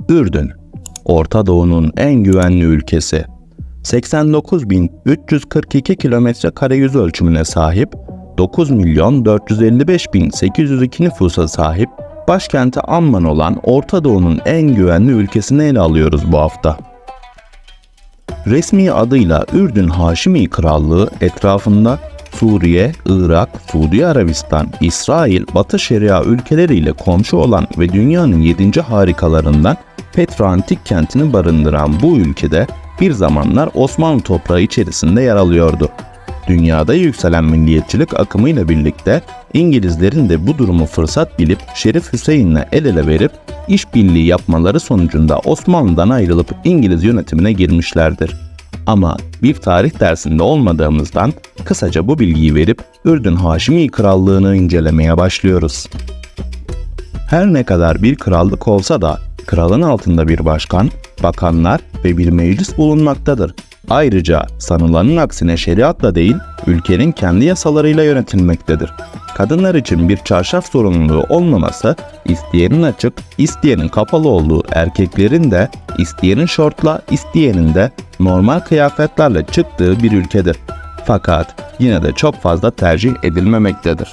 Ürdün, Orta Doğu'nun en güvenli ülkesi. 89.342 kilometre kare yüz ölçümüne sahip, 9.455.802 nüfusa sahip, başkenti Amman olan Orta Doğu'nun en güvenli ülkesini ele alıyoruz bu hafta. Resmi adıyla Ürdün Haşimi Krallığı etrafında Suriye, Irak, Suudi Arabistan, İsrail, Batı Şeria ülkeleriyle komşu olan ve dünyanın 7. harikalarından Petra Antik kentini barındıran bu ülkede bir zamanlar Osmanlı toprağı içerisinde yer alıyordu. Dünyada yükselen milliyetçilik akımıyla birlikte İngilizlerin de bu durumu fırsat bilip Şerif Hüseyin'le el ele verip işbirliği yapmaları sonucunda Osmanlı'dan ayrılıp İngiliz yönetimine girmişlerdir. Ama bir tarih dersinde olmadığımızdan kısaca bu bilgiyi verip Ürdün Haşimi Krallığı'nı incelemeye başlıyoruz. Her ne kadar bir krallık olsa da kralın altında bir başkan, bakanlar ve bir meclis bulunmaktadır. Ayrıca sanılanın aksine şeriatla değil, ülkenin kendi yasalarıyla yönetilmektedir. Kadınlar için bir çarşaf zorunluluğu olmaması, isteyenin açık, isteyenin kapalı olduğu, erkeklerin de isteyenin şortla, isteyenin de normal kıyafetlerle çıktığı bir ülkedir. Fakat yine de çok fazla tercih edilmemektedir.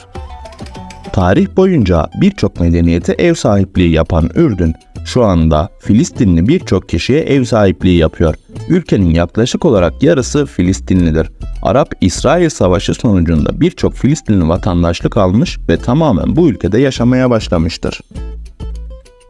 Tarih boyunca birçok medeniyete ev sahipliği yapan Ürdün, şu anda Filistinli birçok kişiye ev sahipliği yapıyor. Ülkenin yaklaşık olarak yarısı Filistinlidir. Arap-İsrail Savaşı sonucunda birçok Filistinli vatandaşlık almış ve tamamen bu ülkede yaşamaya başlamıştır.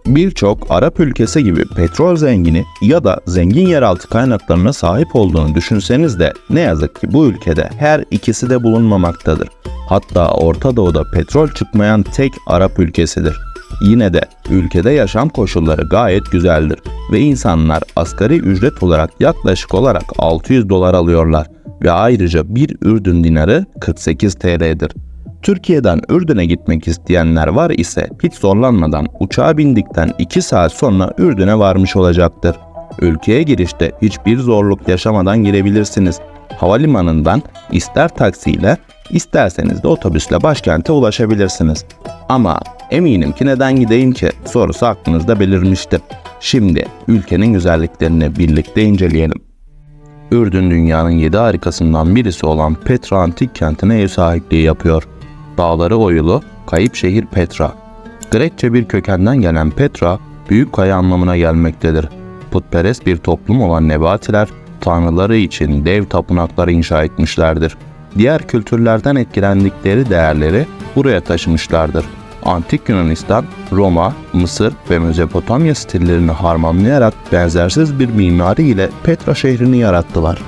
Birçok Arap ülkesi gibi petrol zengini ya da zengin yeraltı kaynaklarına sahip olduğunu düşünseniz de ne yazık ki bu ülkede her ikisi de bulunmamaktadır. Hatta Orta Doğu'da petrol çıkmayan tek Arap ülkesidir. Yine de ülkede yaşam koşulları gayet güzeldir ve insanlar asgari ücret olarak yaklaşık olarak 600 dolar alıyorlar ve ayrıca bir Ürdün dinarı 48 TL'dir. Türkiye'den Ürdün'e gitmek isteyenler var ise hiç zorlanmadan uçağa bindikten 2 saat sonra Ürdün'e varmış olacaktır. Ülkeye girişte hiçbir zorluk yaşamadan girebilirsiniz. Havalimanından ister taksiyle isterseniz de otobüsle başkente ulaşabilirsiniz. Ama eminim ki neden gideyim ki sorusu aklınızda belirmiştir. Şimdi ülkenin güzelliklerini birlikte inceleyelim. Ürdün dünyanın 7 harikasından birisi olan Petra Antik kentine ev sahipliği yapıyor. Dağları oyulu, kayıp şehir Petra. Grekçe bir kökenden gelen Petra, büyük kaya anlamına gelmektedir. Putperest bir toplum olan Nebatiler, tanrıları için dev tapınakları inşa etmişlerdir. Diğer kültürlerden etkilendikleri değerleri buraya taşımışlardır. Antik Yunanistan, Roma, Mısır ve Mezopotamya stillerini harmanlayarak benzersiz bir mimari ile Petra şehrini yarattılar.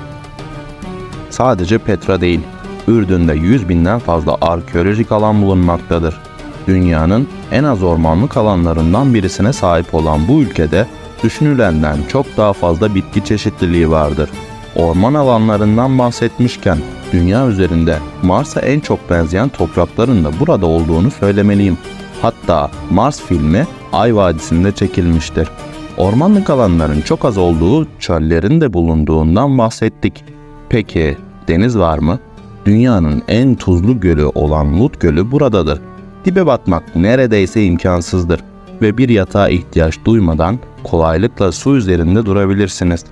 Sadece Petra değil, Ürdün'de 100.000'den fazla arkeolojik alan bulunmaktadır. Dünyanın en az ormanlık alanlarından birisine sahip olan bu ülkede düşünülenden çok daha fazla bitki çeşitliliği vardır. Orman alanlarından bahsetmişken dünya üzerinde Mars'a en çok benzeyen toprakların da burada olduğunu söylemeliyim. Hatta Mars filmi Ay Vadisi'nde çekilmiştir. Ormanlık alanların çok az olduğu, çöllerin de bulunduğundan bahsettik. Peki deniz var mı? Dünyanın en tuzlu gölü olan Lut Gölü buradadır. Dibe batmak neredeyse imkansızdır ve bir yatağa ihtiyaç duymadan kolaylıkla su üzerinde durabilirsiniz.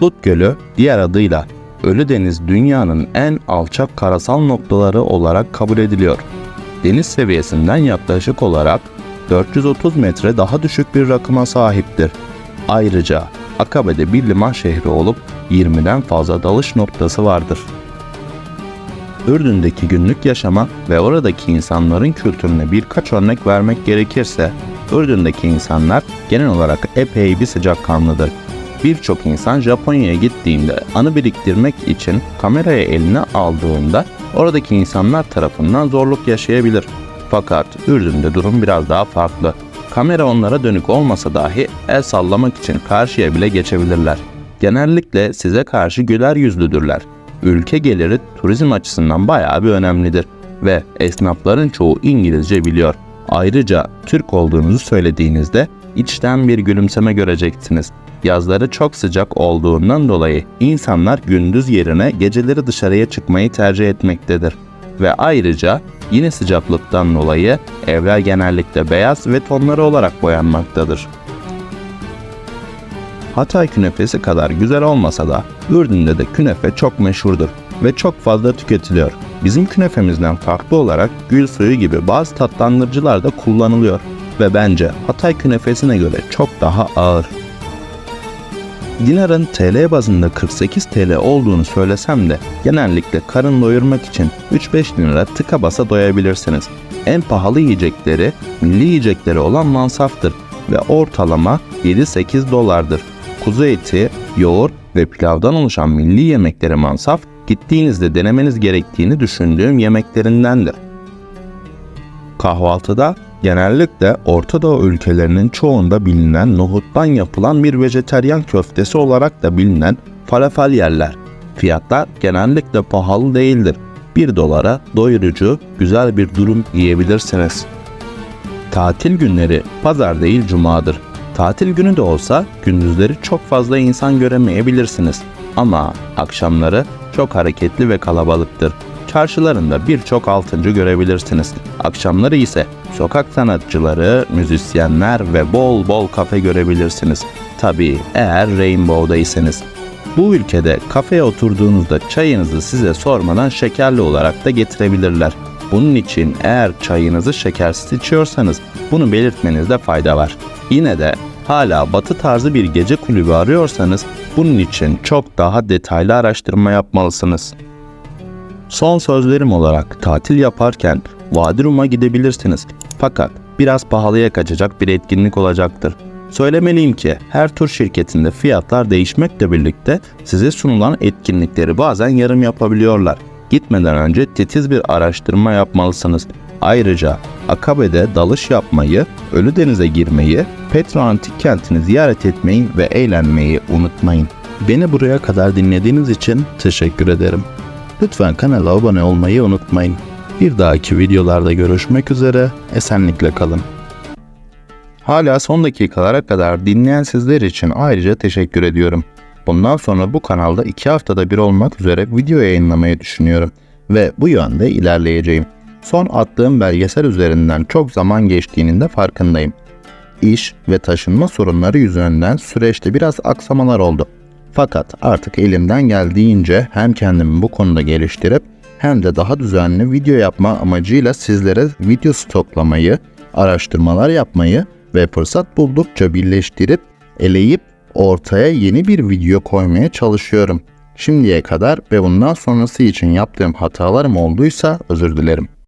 Lut Gölü, diğer adıyla Ölüdeniz, dünyanın en alçak karasal noktaları olarak kabul ediliyor. Deniz seviyesinden yaklaşık olarak 430 metre daha düşük bir rakıma sahiptir. Ayrıca Akabe'de bir liman şehri olup 20'den fazla dalış noktası vardır. Ürdün'deki günlük yaşama ve oradaki insanların kültürüne birkaç örnek vermek gerekirse, Ürdün'deki insanlar genel olarak epey bir sıcakkanlıdır. Birçok insan Japonya'ya gittiğinde anı biriktirmek için kamerayı eline aldığında oradaki insanlar tarafından zorluk yaşayabilir. Fakat Ürdün'de durum biraz daha farklı. Kamera onlara dönük olmasa dahi el sallamak için karşıya bile geçebilirler. Genellikle size karşı güler yüzlüdürler. Ülke geliri turizm açısından bayağı bir önemlidir ve esnafların çoğu İngilizce biliyor. Ayrıca Türk olduğunuzu söylediğinizde içten bir gülümseme göreceksiniz. Yazları çok sıcak olduğundan dolayı insanlar gündüz yerine geceleri dışarıya çıkmayı tercih etmektedir. Ve ayrıca yine sıcaklıktan dolayı evler genellikle beyaz ve tonları olarak boyanmaktadır. Hatay künefesi kadar güzel olmasa da Ürdün'de de künefe çok meşhurdur ve çok fazla tüketiliyor. Bizim künefemizden farklı olarak gül suyu gibi bazı tatlandırıcılar da kullanılıyor ve bence Hatay künefesine göre çok daha ağır. Dinarın TL bazında 48 TL olduğunu söylesem de genellikle karın doyurmak için 3-5 lira tıka basa doyabilirsiniz. En pahalı yiyecekleri milli yiyecekleri olan mansaftır ve ortalama 7-8 dolardır. Kuzu eti, yoğurt ve pilavdan oluşan milli yemekleri mansaf, gittiğinizde denemeniz gerektiğini düşündüğüm yemeklerindendir. Kahvaltıda genellikle Orta Doğu ülkelerinin çoğunda bilinen nohuttan yapılan bir vejeteryan köftesi olarak da bilinen falafel yerler. Fiyatlar genellikle pahalı değildir. 1 dolara doyurucu, güzel bir durum yiyebilirsiniz. Tatil günleri pazar değil cumadır. Tatil günü de olsa gündüzleri çok fazla insan göremeyebilirsiniz. Ama akşamları çok hareketli ve kalabalıktır. Çarşılarında birçok altıncı görebilirsiniz. Akşamları ise sokak sanatçıları, müzisyenler ve bol bol kafe görebilirsiniz. Tabii eğer Rainbow'daysanız. Bu ülkede kafeye oturduğunuzda çayınızı size sormadan şekerli olarak da getirebilirler. Bunun için eğer çayınızı şekersiz içiyorsanız bunu belirtmenizde fayda var. Yine de hala batı tarzı bir gece kulübü arıyorsanız bunun için çok daha detaylı araştırma yapmalısınız. Son sözlerim olarak tatil yaparken Vadi Rum'a gidebilirsiniz. Fakat biraz pahalıya kaçacak bir etkinlik olacaktır. Söylemeliyim ki her tur şirketinde fiyatlar değişmekle birlikte size sunulan etkinlikleri bazen yarım yapabiliyorlar. Gitmeden önce titiz bir araştırma yapmalısınız. Ayrıca Akabe'de dalış yapmayı, Ölüdeniz'e girmeyi, Petra Antik Kenti'ni ziyaret etmeyi ve eğlenmeyi unutmayın. Beni buraya kadar dinlediğiniz için teşekkür ederim. Lütfen kanala abone olmayı unutmayın. Bir dahaki videolarda görüşmek üzere, esenlikle kalın. Hala son dakikalara kadar dinleyen sizler için ayrıca teşekkür ediyorum. Bundan sonra bu kanalda 2 haftada bir olmak üzere video yayınlamayı düşünüyorum ve bu yönde ilerleyeceğim. Son attığım belgesel üzerinden çok zaman geçtiğinin de farkındayım. İş ve taşınma sorunları yüzünden süreçte biraz aksamalar oldu. Fakat artık elimden geldiğince hem kendimi bu konuda geliştirip hem de daha düzenli video yapma amacıyla sizlere video stoklamayı, araştırmalar yapmayı ve fırsat buldukça birleştirip, eleyip ortaya yeni bir video koymaya çalışıyorum. Şimdiye kadar ve bundan sonrası için yaptığım hatalarım olduysa özür dilerim.